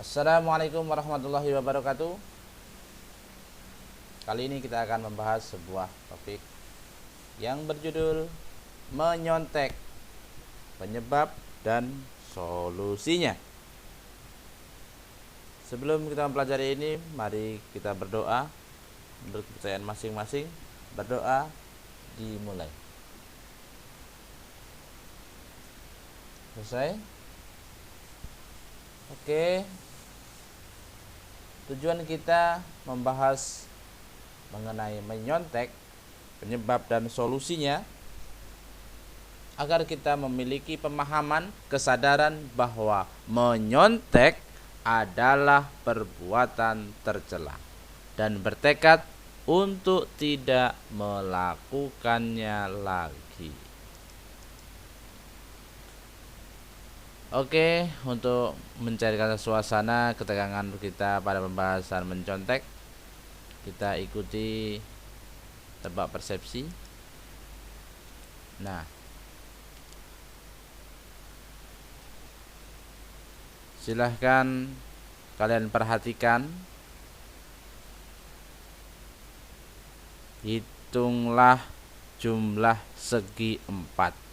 Assalamualaikum warahmatullahi wabarakatuh. Kali ini kita akan membahas sebuah topik yang berjudul menyontek, penyebab dan solusinya. Sebelum kita mempelajari ini, mari kita berdoa. Menurut kepercayaan masing-masing, berdoa dimulai. Selesai? Oke. Tujuan kita membahas mengenai menyontek, penyebab dan solusinya, agar kita memiliki pemahaman, kesadaran bahwa menyontek adalah perbuatan tercela dan bertekad untuk tidak melakukannya lagi. Oke, untuk mencairkan suasana ketegangan kita pada pembahasan mencontek, kita ikuti tebak persepsi. Nah, silahkan kalian perhatikan, hitunglah jumlah segi 4.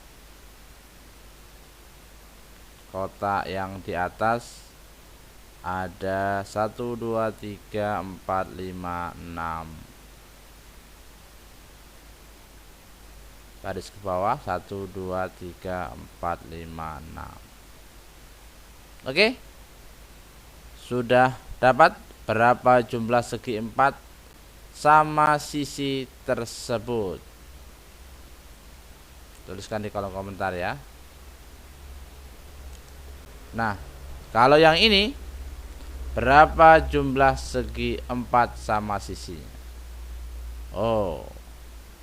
Kotak yang di atas ada 1, 2, 3, 4, 5, 6. Garis ke bawah 1, 2, 3, 4, 5, 6. Oke? Sudah dapat berapa jumlah segi 4 sama sisi tersebut? Tuliskan di kolom komentar ya. Nah, kalau yang ini berapa jumlah segi 4 sama sisinya? Oh,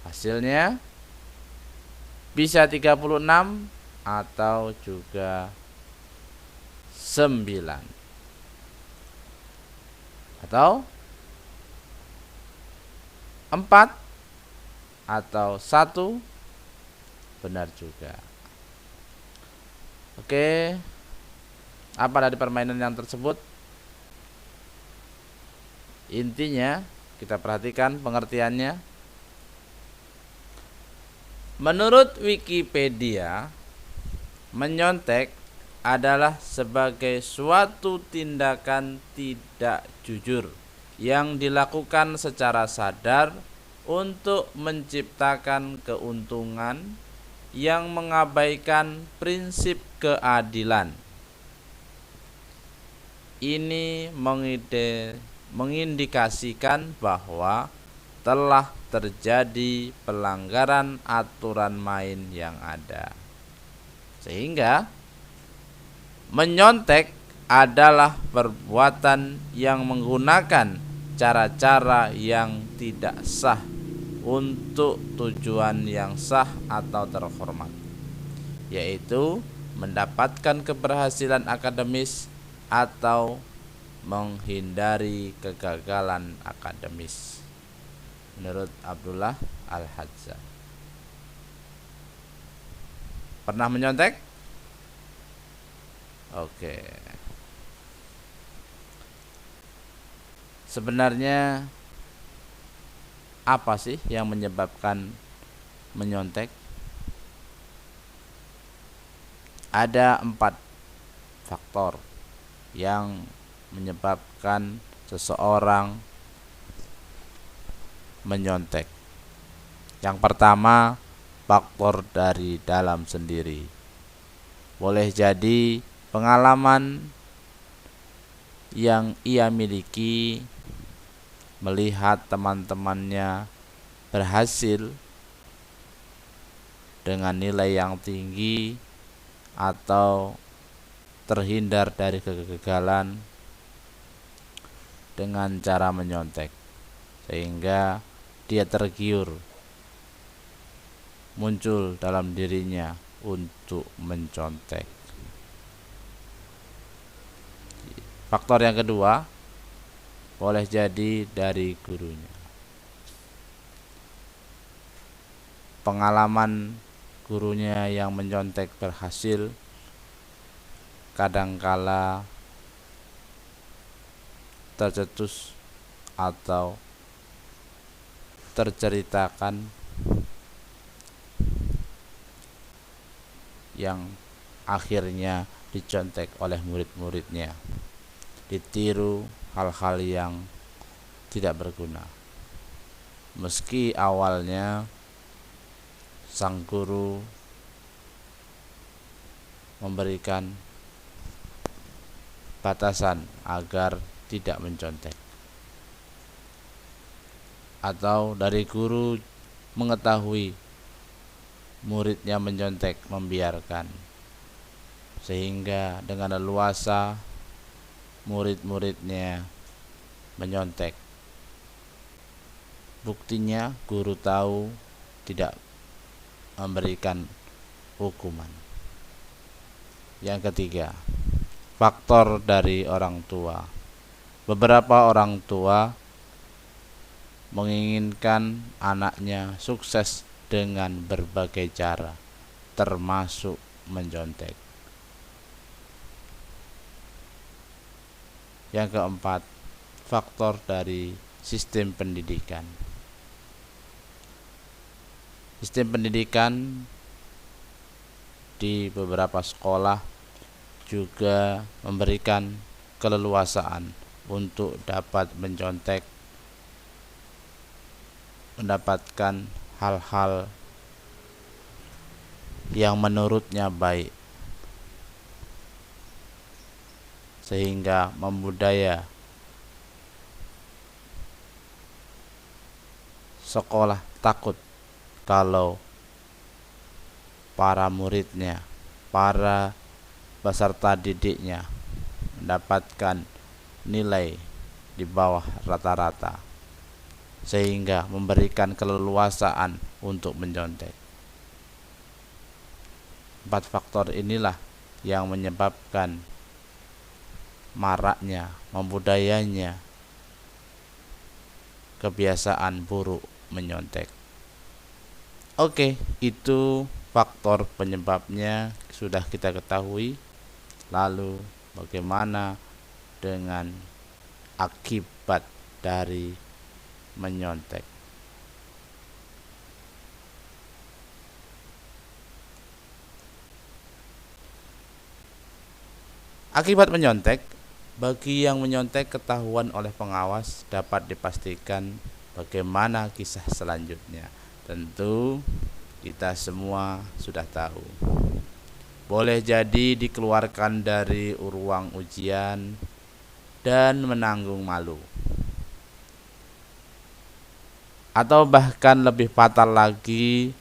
hasilnya bisa 36 atau juga 9 atau 4 atau 1. Benar juga. Oke, apa dari permainan yang tersebut? Intinya kita perhatikan pengertiannya. Menurut Wikipedia, menyontek adalah sebagai suatu tindakan tidak jujur yang dilakukan secara sadar untuk menciptakan keuntungan yang mengabaikan prinsip keadilan. Ini mengindikasikan bahwa telah terjadi pelanggaran aturan main yang ada, sehingga menyontek adalah perbuatan yang menggunakan cara-cara yang tidak sah untuk tujuan yang sah atau terhormat, yaitu mendapatkan keberhasilan akademis atau menghindari kegagalan akademis. Menurut Abdullah Al-Hadza. Pernah menyontek? Oke. Sebenarnya apa sih yang menyebabkan menyontek? Ada 4 faktor yang menyebabkan seseorang menyontek. Yang pertama, faktor dari dalam sendiri. Boleh jadi pengalaman yang ia miliki, melihat teman-temannya berhasil dengan nilai yang tinggi atau terhindar dari kegagalan dengan cara menyontek, sehingga dia tergiur, muncul dalam dirinya untuk mencontek. Faktor yang kedua boleh jadi dari gurunya. Pengalaman gurunya yang menyontek berhasil kadangkala tercetus atau terceritakan yang akhirnya dicontek oleh murid-muridnya, ditiru hal-hal yang tidak berguna. Meski awalnya sang guru memberikan batasan agar tidak mencontek, atau dari guru mengetahui muridnya mencontek, membiarkan, sehingga dengan leluasa murid-muridnya menyontek. Buktinya guru tahu tidak memberikan hukuman. Yang ketiga, faktor dari orang tua. Beberapa orang tua menginginkan anaknya sukses dengan berbagai cara, termasuk mencontek. Yang keempat, faktor dari sistem pendidikan. Sistem pendidikan di beberapa sekolah juga memberikan keleluasaan untuk dapat mencontek, mendapatkan hal-hal yang menurutnya baik, sehingga membudaya sekolah takut kalau para muridnya, para peserta didiknya mendapatkan nilai di bawah rata-rata, sehingga memberikan keleluasaan untuk mencontek. 4 faktor inilah yang menyebabkan maraknya, membudayanya kebiasaan buruk menyontek. Oke, itu faktor penyebabnya sudah kita ketahui. Lalu bagaimana dengan akibat dari menyontek? Akibat menyontek, bagi yang menyontek ketahuan oleh pengawas, dapat dipastikan bagaimana kisah selanjutnya. Tentu kita semua sudah tahu. Boleh jadi dikeluarkan dari ruang ujian dan menanggung malu, atau bahkan lebih fatal lagi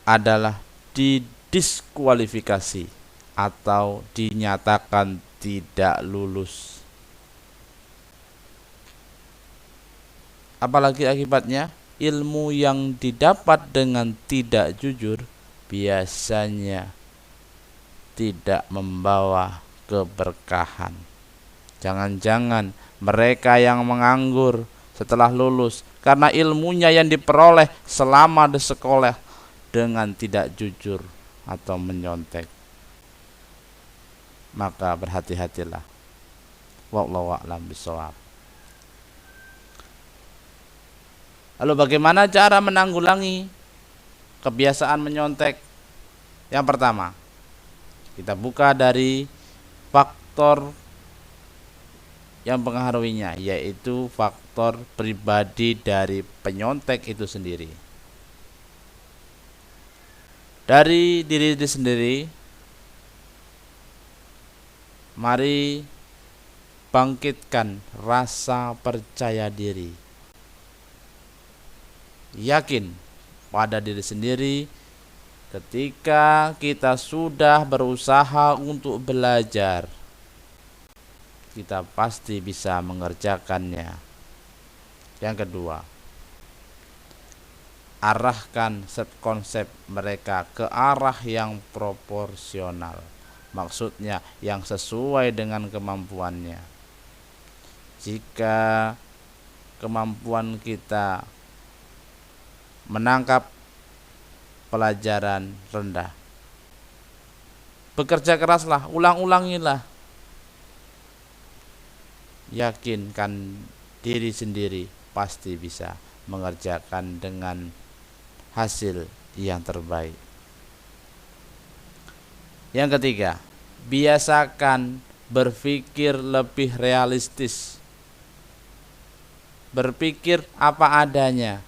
adalah didiskualifikasi atau dinyatakan tidak lulus. Apalagi akibatnya, ilmu yang didapat dengan tidak jujur biasanya tidak membawa keberkahan. Jangan-jangan mereka yang menganggur setelah lulus karena ilmunya yang diperoleh selama di sekolah dengan tidak jujur atau menyontek. Maka berhati-hatilah. Wallahu a'lam bishawab. Lalu bagaimana cara menanggulangi kebiasaan menyontek? Yang pertama, kita buka dari faktor yang mempengaruhinya, yaitu faktor pribadi dari penyontek itu sendiri. Dari diri sendiri, mari bangkitkan rasa percaya diri. Yakin pada diri sendiri. Ketika kita sudah berusaha untuk belajar, kita pasti bisa mengerjakannya. Yang kedua, arahkan konsep mereka ke arah yang proporsional. Maksudnya yang sesuai dengan kemampuannya. Jika kemampuan kita menangkap pelajaran rendah, bekerja keraslah, ulang-ulangilah. yakinkan diri sendiri pasti bisa mengerjakan dengan hasil yang terbaik. Yang ketiga, biasakan berpikir lebih realistis. Berpikir apa adanya,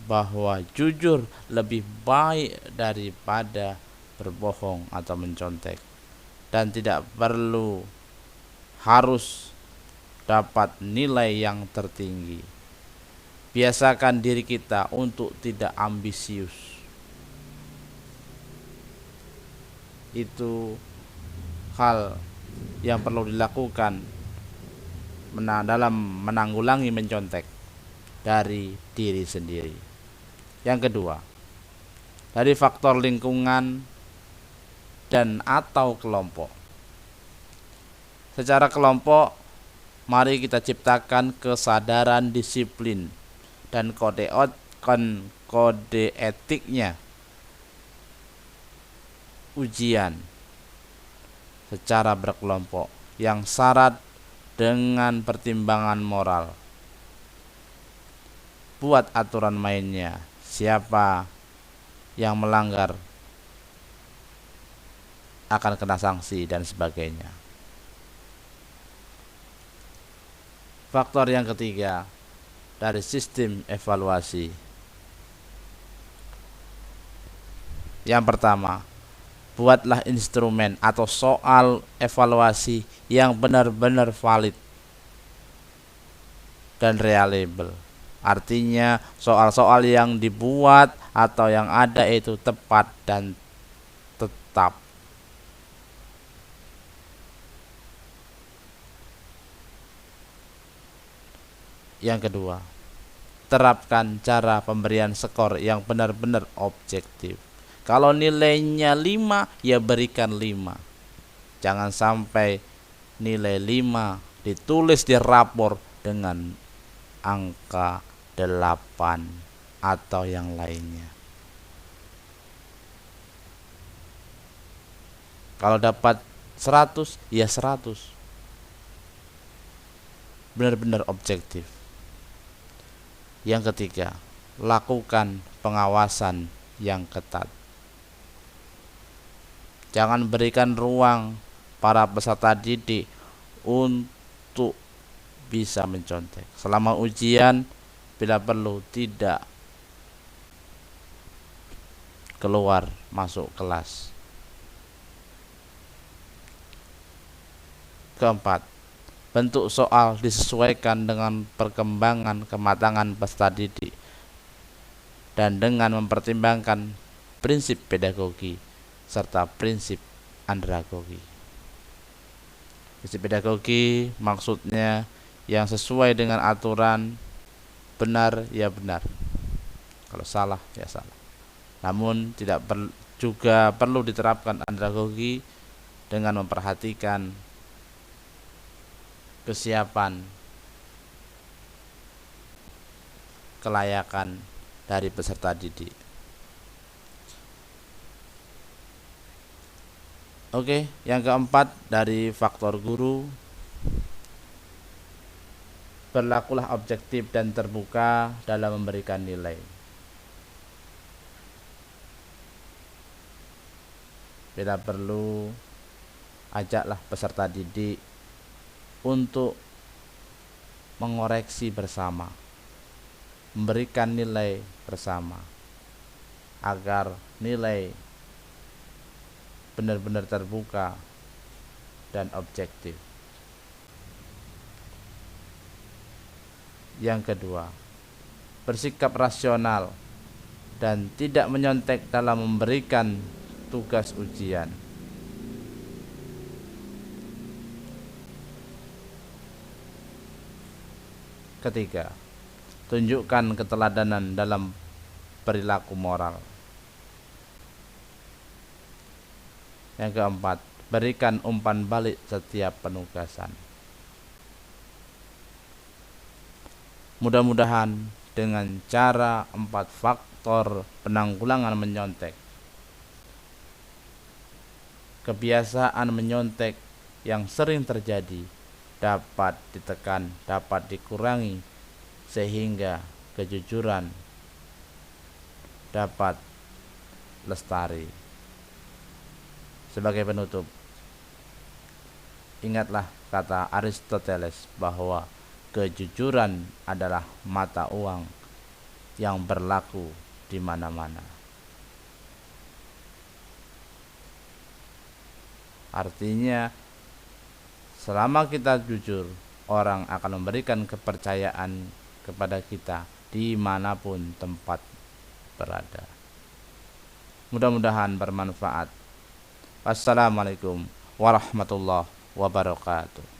bahwa jujur lebih baik daripada berbohong atau mencontek, dan tidak perlu harus dapat nilai yang tertinggi. Biasakan diri kita untuk tidak ambisius. Itu hal yang perlu dilakukan dalam menanggulangi mencontek dari diri sendiri. Yang kedua, dari faktor lingkungan dan atau kelompok. Secara kelompok, mari kita ciptakan kesadaran disiplin dan kode etiknya ujian secara berkelompok yang syarat dengan pertimbangan moral. Buat aturan mainnya, siapa yang melanggar akan kena sanksi dan sebagainya. Faktor yang ketiga, dari sistem evaluasi. Yang pertama, buatlah instrumen atau soal evaluasi yang benar-benar valid dan reliable. Artinya soal-soal yang dibuat atau yang ada itu tepat dan tetap. Yang kedua, terapkan cara pemberian skor yang benar-benar objektif. Kalau nilainya 5, ya berikan 5. Jangan sampai nilai 5 ditulis di rapor dengan angka 8 atau yang lainnya. Kalau dapat 100, ya 100. Benar-benar objektif. Yang ketiga, lakukan pengawasan yang ketat. Jangan berikan ruang para peserta didik untuk bisa mencontek. Selama ujian, bila perlu tidak keluar masuk kelas. Keempat, bentuk soal disesuaikan dengan perkembangan kematangan peserta didik dan dengan mempertimbangkan prinsip pedagogi serta prinsip andragogi. Prinsip pedagogi maksudnya yang sesuai dengan aturan, benar ya benar, kalau salah ya salah. Namun juga perlu diterapkan andragogi dengan memperhatikan kesiapan, kelayakan dari peserta didik. Oke, yang keempat, dari faktor guru, berlakulah objektif dan terbuka dalam memberikan nilai. Bila perlu, ajaklah peserta didik untuk mengoreksi bersama, memberikan nilai bersama, agar nilai benar-benar terbuka dan objektif. Yang kedua, bersikap rasional dan tidak menyontek dalam memberikan tugas ujian. Ketiga, tunjukkan keteladanan dalam perilaku moral. Yang keempat, berikan umpan balik setiap penugasan. Mudah-mudahan dengan cara 4 faktor penanggulangan menyontek, kebiasaan menyontek yang sering terjadi dapat ditekan, dapat dikurangi, sehingga kejujuran dapat lestari. Sebagai penutup, ingatlah kata Aristoteles bahwa kejujuran adalah mata uang yang berlaku di mana-mana. Artinya, selama kita jujur, orang akan memberikan kepercayaan kepada kita dimanapun tempat berada. Mudah-mudahan bermanfaat. Wassalamualaikum warahmatullahi wabarakatuh.